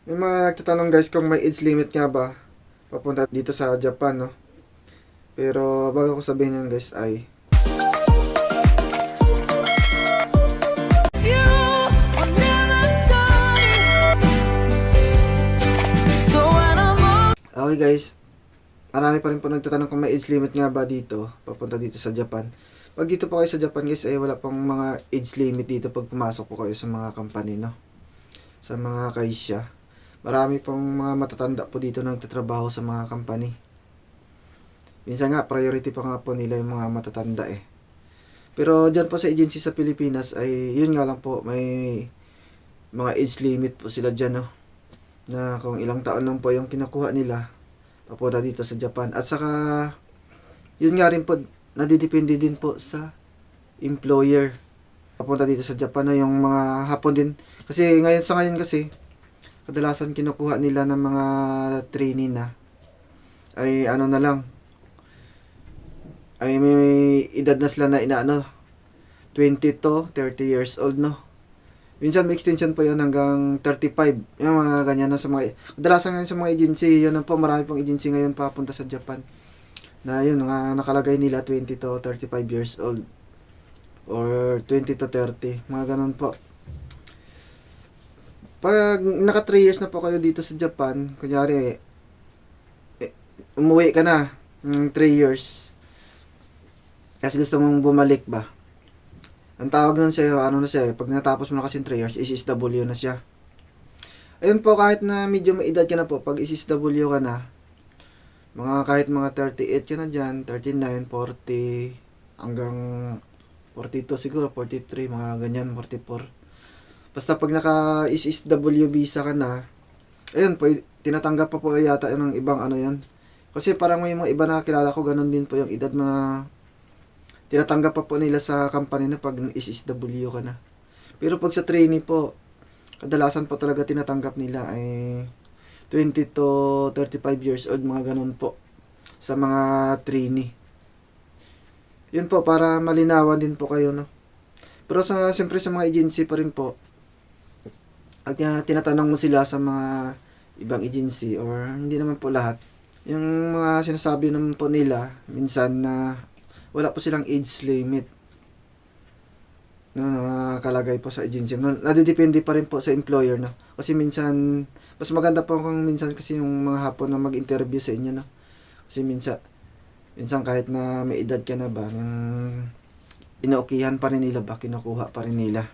Yung mga nagtatanong guys kung may age limit nga ba papunta dito sa Japan, no? Pero bago ko sabihin yun guys ay okay guys, marami pa rin po nagtatanong kung may age limit nga ba dito papunta dito sa Japan. Pag dito po kayo sa Japan guys ay wala pong mga age limit dito pag pumasok po kayo sa mga company, no? Sa mga kaisya. Marami pong mga matatanda po dito na nagtatrabaho sa mga company. Minsan nga, priority pa nga po nila yung mga matatanda eh. Pero dyan po sa agency sa Pilipinas ay yun nga lang po, may mga age limit po sila dyan, no? Na kung ilang taon lang po yung kinakuha nila papunta dito sa Japan. At saka, yun nga rin po, nadidepende din po sa employer papunta dito sa Japan, no? Yung mga hapon din. Kasi ngayon sa ngayon kasi, kadalasan kinukuha nila ng mga trainee na ay ano na lang ay may edad na sila na inaano 20 to 30 years old, no? Minsan may extension pa yun hanggang 35 yung mga ganyan na sa mga kadalasan ngayon sa mga agency yun po, marami pong agency ngayon papunta sa Japan na yun nga nakalagay nila 20 to 35 years old or 20 to 30 mga ganun po. Pag naka 3 years na po kayo dito sa Japan, kunyari, umuwi ka na, 3 years, kasi gusto mong bumalik ba? Ang tawag nun sa'yo, ano na siya, pag natapos mo na kasi 3 years, SSW na siya. Ayun po, kahit na medyo may edad ka na po, pag SSW ka na, kahit mga 38 ka na dyan, 39, 40, hanggang 42 siguro, 43, mga ganyan, 44. Basta pag naka-SSW visa ka na, ayun po, tinatanggap pa po yata yun ng ibang ano yan. Kasi parang may mga iba na kilala ko, ganun din po yung edad na tinatanggap pa po nila sa company na pag SSW ka na. Pero pag sa trainee po, kadalasan po talaga tinatanggap nila ay 20 to 35 years old, mga ganun po, sa mga trainee. Yun po, para malinawan din po kayo, no? Pero siyempre sa mga agency pa rin po, pag tinatanong mo sila sa mga ibang agency or hindi naman po lahat, yung mga sinasabi naman po nila minsan na wala po silang age limit na nakalagay po sa agency. Nadidepende pa rin po sa employer, no? Kasi minsan, mas maganda po kung minsan kasi yung mga hapon na mag-interview sa inyo, no? Kasi minsan kahit na may edad ka na ba, yung inookihan pa rin nila ba, kinukuha pa rin nila.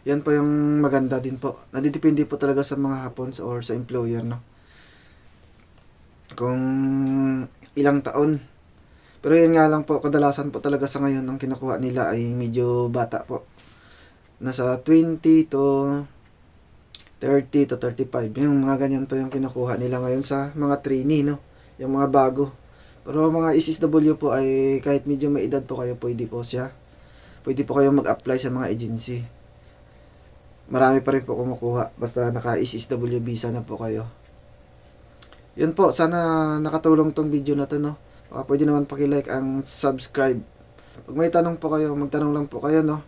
Yan po yung maganda din po. Nadidepende po talaga sa mga hapons or sa employer, no? Kung ilang taon. Pero yun nga lang po, kadalasan po talaga sa ngayon ang kinukuha nila ay medyo bata po. Nasa 20 to 30 to 35. Yung mga ganyan po yung kinukuha nila ngayon sa mga trainee, no? Yung mga bago. Pero mga SSW po ay kahit medyo may edad po kayo, pwede po siya. Pwede po kayo mag-apply sa mga agency. Marami pa rin po kumukuha basta naka-SSW visa na po kayo. Yun po, sana nakatulong tong video na to, no? Pwede naman paki-like ang subscribe. Pag may tanong po kayo, magtanong lang po kayo, no?